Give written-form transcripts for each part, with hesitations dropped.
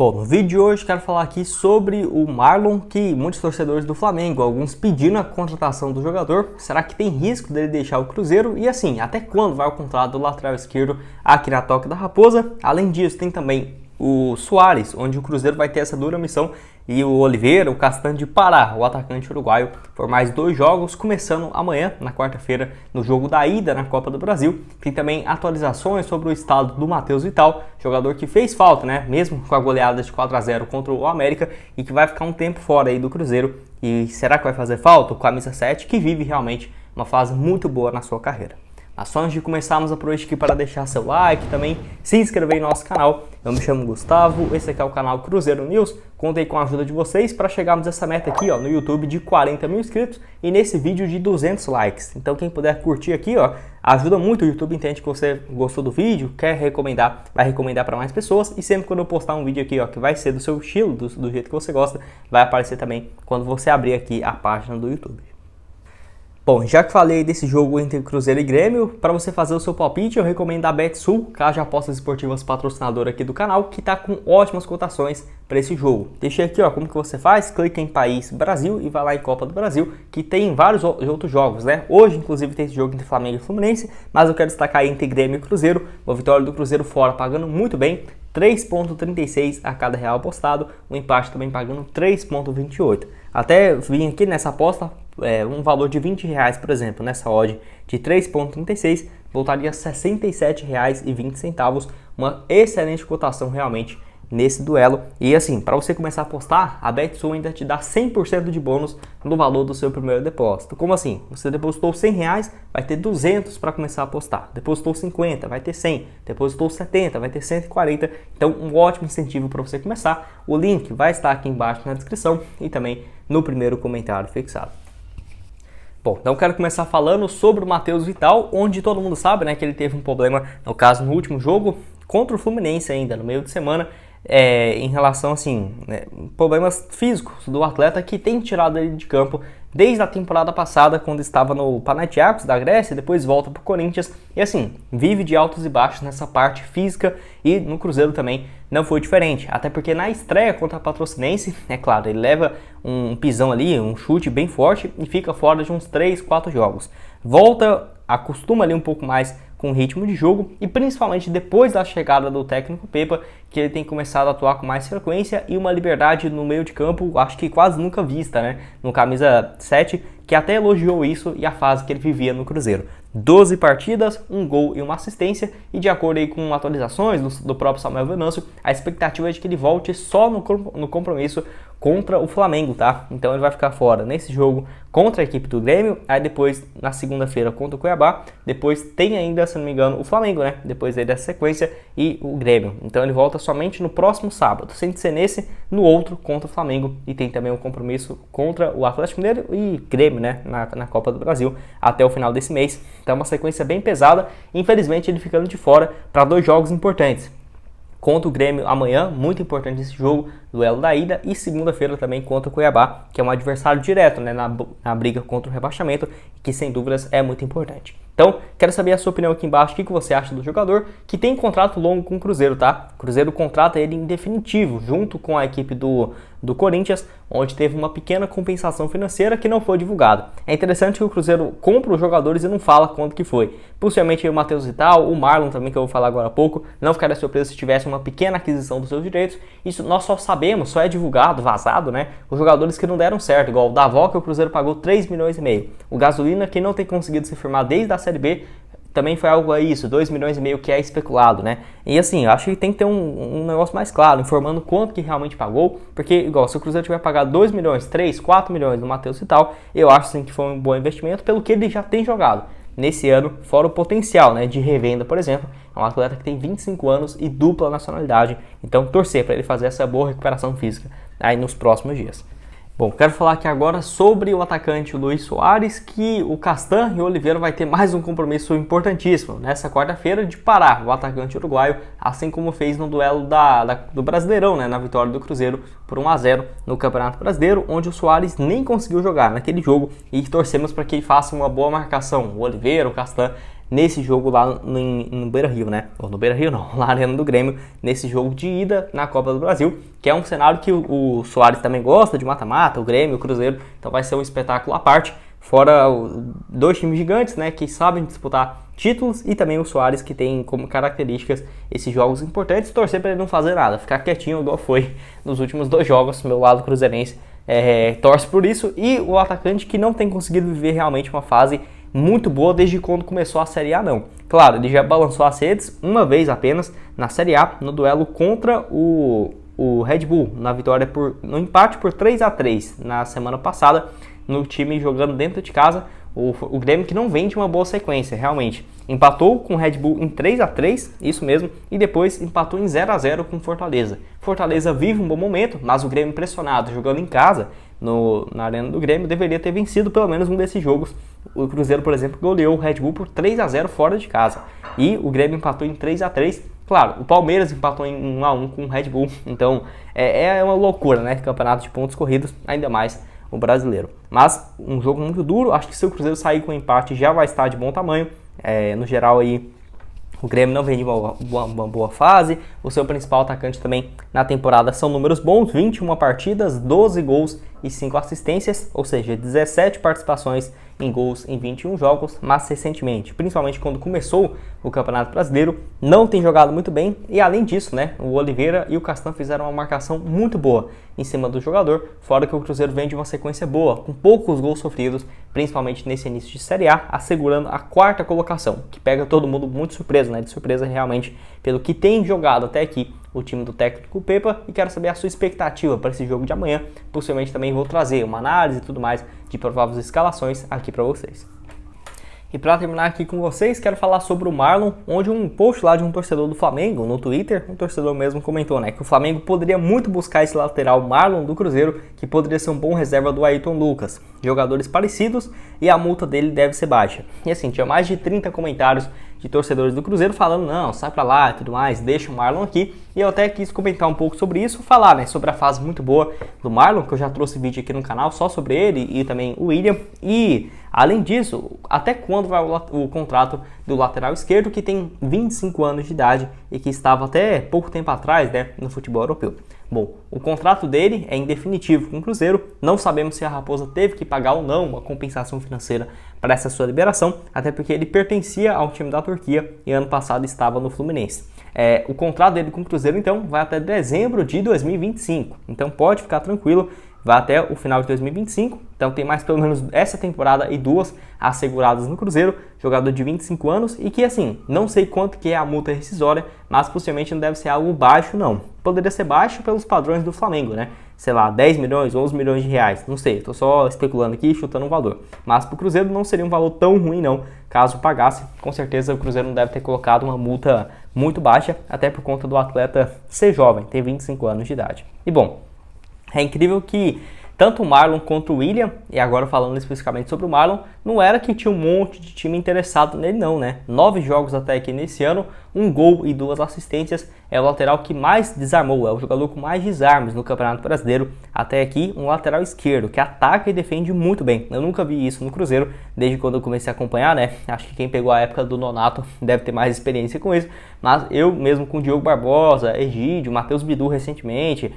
Bom, no vídeo de hoje quero falar aqui sobre o Marlon, que muitos torcedores do Flamengo, alguns pedindo a contratação do jogador. Será que tem risco dele deixar o Cruzeiro? E assim, até quando vai o contrato do lateral esquerdo aqui na Toca da Raposa? Além disso, tem também o Soares, onde o Cruzeiro vai ter essa dura missão, e o Oliveira, o Castan de Pará, o atacante uruguaio, por mais 2 jogos, começando amanhã, na quarta-feira, no jogo da ida na Copa do Brasil. Tem também atualizações sobre o estado do Matheus Vital, jogador que fez falta, né, mesmo com a goleada de 4-0 contra o América, e que vai ficar um tempo fora aí do Cruzeiro. E será que vai fazer falta? O camisa 7, que vive realmente uma fase muito boa na sua carreira. Mas só antes de começarmos, aproveite aqui para deixar seu like, também se inscrever em nosso canal. Eu me chamo Gustavo, esse aqui é o canal Cruzeiro News. Contei com a ajuda de vocês para chegarmos a essa meta aqui, ó, no YouTube de 40 mil inscritos e nesse vídeo de 200 likes. Então quem puder curtir aqui, ó, ajuda muito. O YouTube entende que você gostou do vídeo, quer recomendar, vai recomendar para mais pessoas. E sempre quando eu postar um vídeo aqui, ó, que vai ser do seu estilo, do jeito que você gosta, vai aparecer também quando você abrir aqui a página do YouTube. Bom, já que falei desse jogo entre Cruzeiro e Grêmio, para você fazer o seu palpite, eu recomendo a Betsul, Casa de Apostas Esportivas patrocinadora aqui do canal, que está com ótimas cotações para esse jogo. Deixei aqui, ó, como que você faz, clica em País Brasil e vai lá em Copa do Brasil, que tem vários outros jogos, né? Hoje, inclusive, tem esse jogo entre Flamengo e Fluminense, mas eu quero destacar aí entre Grêmio e Cruzeiro, uma vitória do Cruzeiro fora pagando muito bem, 3,36 a cada real apostado, o empate também pagando 3,28. Até vim aqui nessa aposta, um valor de R$20, por exemplo, nessa odd de 3,36, voltaria a R$67,20, uma excelente cotação realmente nesse duelo. E assim, para você começar a apostar, a Betsul ainda te dá 100% de bônus no valor do seu primeiro depósito. Como assim? Você depositou R$100, vai ter 200 para começar a apostar. Depositou 50, vai ter 100. Depositou 70, vai ter 140. Então, um ótimo incentivo para você começar. O link vai estar aqui embaixo na descrição e também no primeiro comentário fixado. Bom, então eu quero começar falando sobre o Matheus Vital, onde todo mundo sabe, né, que ele teve um problema, no caso, no último jogo, contra o Fluminense ainda, no meio de semana, em relação, assim, problemas físicos do atleta que tem tirado ele de campo desde a temporada passada, quando estava no Panathinaikos da Grécia, depois volta para o Corinthians, e assim, vive de altos e baixos nessa parte física, e no Cruzeiro também não foi diferente, até porque na estreia contra a Patrocinense, é claro, ele leva um pisão ali, um chute bem forte, e fica fora de uns 3, 4 jogos. Volta, acostuma ali um pouco mais com o ritmo de jogo, e principalmente depois da chegada do técnico Pepa, que ele tem começado a atuar com mais frequência e uma liberdade no meio de campo, acho que quase nunca vista, né? No camisa 7, que até elogiou isso e a fase que ele vivia no Cruzeiro. 12 partidas, 1 gol e uma assistência, e de acordo aí com atualizações do próprio Samuel Venâncio, a expectativa é de que ele volte só no compromisso contra o Flamengo, tá? Então ele vai ficar fora nesse jogo contra a equipe do Grêmio, aí depois na segunda-feira contra o Cuiabá, depois tem ainda, se não me engano, o Flamengo, né? Depois aí dessa sequência, e o Grêmio. Então ele volta somente no próximo sábado, sem ser nesse, no outro contra o Flamengo, e tem também um compromisso contra o Atlético Mineiro e Grêmio, né? Na Copa do Brasil, até o final desse mês. Então é uma sequência bem pesada, infelizmente ele ficando de fora para 2 jogos importantes. Contra o Grêmio amanhã, muito importante esse jogo, duelo da ida, e segunda-feira também contra o Cuiabá, que é um adversário direto, né, na briga contra o rebaixamento, que sem dúvidas é muito importante. Então, quero saber a sua opinião aqui embaixo, o que você acha do jogador, que tem contrato longo com o Cruzeiro, tá? O Cruzeiro contrata ele em definitivo, junto com a equipe do Corinthians, onde teve uma pequena compensação financeira que não foi divulgada. É interessante que o Cruzeiro compra os jogadores e não fala quanto que foi. Possivelmente o Matheus Vital, o Marlon também, que eu vou falar agora há pouco, não ficaria surpreso se tivesse uma pequena aquisição dos seus direitos. Isso nós só sabemos, só é divulgado, vazado, né? Os jogadores que não deram certo, igual o Davó, que o Cruzeiro pagou 3,5 milhões. O Gasolina, que não tem conseguido se firmar desde a Série B, também foi algo a isso, 2,5 milhões que é especulado, né? E assim, eu acho que tem que ter um negócio mais claro, informando quanto que realmente pagou, porque, igual, se o Cruzeiro tiver pagado 2 milhões, 3, 4 milhões no Matheus e tal, eu acho sim que foi um bom investimento, pelo que ele já tem jogado nesse ano, fora o potencial, né, de revenda, por exemplo. É um atleta que tem 25 anos e dupla nacionalidade, então torcer para ele fazer essa boa recuperação física aí nos próximos dias. Bom, quero falar aqui agora sobre o atacante Luis Soares, que o Castan e o Oliveira vai ter mais um compromisso importantíssimo nessa quarta-feira de Pará, o atacante uruguaio, assim como fez no duelo do Brasileirão, né, na vitória do Cruzeiro por 1-0 no Campeonato Brasileiro, onde o Soares nem conseguiu jogar naquele jogo, e torcemos para que ele faça uma boa marcação, o Oliveira, o Castan, nesse jogo lá no Beira-Rio, né? Ou no Beira-Rio não, lá na Arena do Grêmio, nesse jogo de ida na Copa do Brasil, que é um cenário que o Soares também gosta de mata-mata, o Grêmio, o Cruzeiro, então vai ser um espetáculo à parte, fora dois times gigantes, né, que sabem disputar títulos, e também o Soares, que tem como características esses jogos importantes, torcer para ele não fazer nada, ficar quietinho igual foi nos últimos 2 jogos, meu lado cruzeirense torce por isso, e o atacante que não tem conseguido viver realmente uma fase muito boa desde quando começou a Série A não. Claro, ele já balançou as redes uma vez apenas na Série A, no duelo contra o Red Bull, no empate por 3-3 na semana passada, no time jogando dentro de casa, o Grêmio que não vem de uma boa sequência, realmente. Empatou com o Red Bull em 3-3, isso mesmo, e depois empatou em 0-0 com o Fortaleza. Fortaleza vive um bom momento, mas o Grêmio pressionado, jogando em casa, na Arena do Grêmio, deveria ter vencido pelo menos um desses jogos. O Cruzeiro, por exemplo, goleou o Red Bull por 3-0 fora de casa. E o Grêmio empatou em 3-3. Claro, o Palmeiras empatou em 1-1 com o Red Bull. Então, é uma loucura, né? Campeonato de pontos corridos, ainda mais o brasileiro. Mas, um jogo muito duro. Acho que se o Cruzeiro sair com empate, já vai estar de bom tamanho. No geral, aí, o Grêmio não vem de uma boa fase. O seu principal atacante também na temporada são números bons. 21 partidas, 12 gols e 5 assistências. Ou seja, 17 participações em gols em 21 jogos. Mas recentemente, principalmente quando começou o Campeonato Brasileiro, não tem jogado muito bem. E além disso, né, o Oliveira e o Castan fizeram uma marcação muito boa em cima do jogador. Fora que o Cruzeiro vem de uma sequência boa, com poucos gols sofridos, principalmente nesse início de Série A, assegurando a 4ª colocação, que pega todo mundo muito surpreso, né? De surpresa realmente pelo que tem jogado até aqui o time do técnico Pepa, e quero saber a sua expectativa para esse jogo de amanhã. Possivelmente também vou trazer uma análise e tudo mais de prováveis escalações aqui para vocês. E para terminar aqui com vocês, quero falar sobre o Marlon, onde um post lá de um torcedor do Flamengo no Twitter, um torcedor mesmo comentou, né, que o Flamengo poderia muito buscar esse lateral Marlon do Cruzeiro, que poderia ser um bom reserva do Ayrton Lucas. Jogadores parecidos e a multa dele deve ser baixa. E assim, tinha mais de 30 comentários de torcedores do Cruzeiro falando, não, sai pra lá e tudo mais, deixa o Marlon aqui. E eu até quis comentar um pouco sobre isso, falar, né, sobre a fase muito boa do Marlon, que eu já trouxe vídeo aqui no canal só sobre ele e também o William. E além disso, até quando vai o contrato do lateral esquerdo, que tem 25 anos de idade e que estava até pouco tempo atrás, né, no futebol europeu. Bom, o contrato dele é indefinitivo com o Cruzeiro, não sabemos se a Raposa teve que pagar ou não uma compensação financeira para essa sua liberação, até porque ele pertencia ao time da Turquia e ano passado estava no Fluminense. O contrato dele com o Cruzeiro, então, vai até dezembro de 2025, então pode ficar tranquilo, vai até o final de 2025, então tem mais pelo menos essa temporada e 2 asseguradas no Cruzeiro, jogador de 25 anos e que assim, não sei quanto que é a multa rescisória, mas possivelmente não deve ser algo baixo não. Poderia ser baixo pelos padrões do Flamengo, né? Sei lá, 10 milhões, 11 milhões de reais, não sei, tô só especulando aqui, chutando um valor. Mas pro Cruzeiro não seria um valor tão ruim não, caso pagasse. Com certeza o Cruzeiro não deve ter colocado uma multa muito baixa, até por conta do atleta ser jovem, ter 25 anos de idade. E bom, é incrível que tanto o Marlon quanto o William, e agora falando especificamente sobre o Marlon, não era que tinha um monte de time interessado nele não, né? 9 jogos até aqui nesse ano, 1 gol e 2 assistências, é o lateral que mais desarmou, é o jogador com mais desarmes no Campeonato Brasileiro, até aqui um lateral esquerdo, que ataca e defende muito bem. Eu nunca vi isso no Cruzeiro, desde quando eu comecei a acompanhar, né? Acho que quem pegou a época do Nonato deve ter mais experiência com isso, mas eu mesmo com o Diogo Barbosa, Egídio, Matheus Bidu recentemente,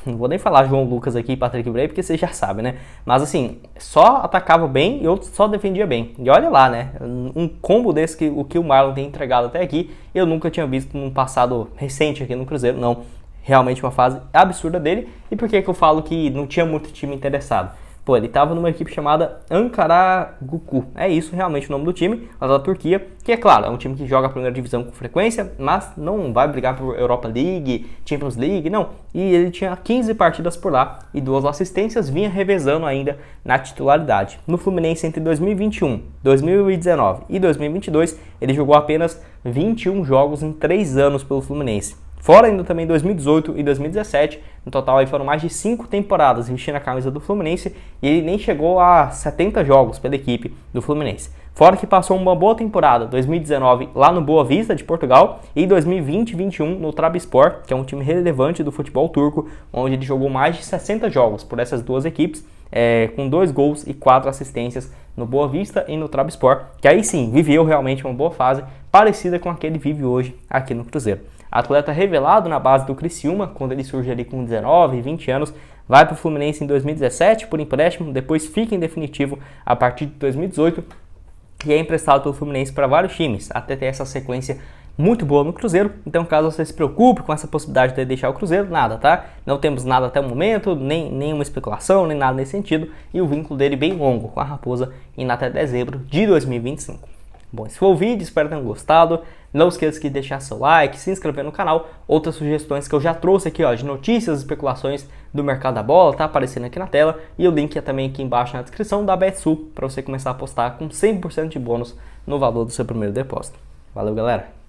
não vou nem falar João Lucas aqui e Patrick Bray, porque vocês já sabem, né? Mas assim, só atacava bem e outro só defendia bem. E olha lá, né? Um combo desse que o Marlon tem entregado até aqui, eu nunca tinha visto num passado recente aqui no Cruzeiro, não. Realmente uma fase absurda dele. E por que eu falo que não tinha muito time interessado? Pô, ele estava numa equipe chamada Ankaragucu. É isso realmente o nome do time, mas da Turquia, que é claro, é um time que joga a primeira divisão com frequência, mas não vai brigar por Europa League, Champions League, não. E ele tinha 15 partidas por lá e 2 assistências, vinha revezando ainda na titularidade. No Fluminense entre 2021, 2019 e 2022, ele jogou apenas 21 jogos em 3 anos pelo Fluminense. Fora ainda também 2018 e 2017, no total aí foram mais de 5 temporadas vestindo a camisa do Fluminense e ele nem chegou a 70 jogos pela equipe do Fluminense. Fora que passou uma boa temporada, 2019 lá no Boa Vista de Portugal e 2020-21 no Trabzonspor, que é um time relevante do futebol turco, onde ele jogou mais de 60 jogos por essas duas equipes. com 2 gols e 4 assistências no Boa Vista e no Trabzonspor, que aí sim viveu realmente uma boa fase, parecida com a que ele vive hoje aqui no Cruzeiro. Atleta revelado na base do Criciúma, quando ele surge ali com 19, 20 anos, vai para o Fluminense em 2017 por empréstimo, depois fica em definitivo a partir de 2018 e é emprestado pelo Fluminense para vários times, até ter essa sequência muito boa no Cruzeiro. Então, caso você se preocupe com essa possibilidade de deixar o Cruzeiro, nada, tá? Não temos nada até o momento, nenhuma especulação, nem nada nesse sentido, e o vínculo dele bem longo com a Raposa indo até dezembro de 2025. Bom, esse foi o vídeo, espero que tenham gostado. Não esqueça de deixar seu like, se inscrever no canal. Outras sugestões que eu já trouxe aqui, ó, de notícias, especulações do mercado da bola, tá aparecendo aqui na tela. E o link é também aqui embaixo na descrição da BetSul, para você começar a apostar com 100% de bônus no valor do seu primeiro depósito. Valeu, galera!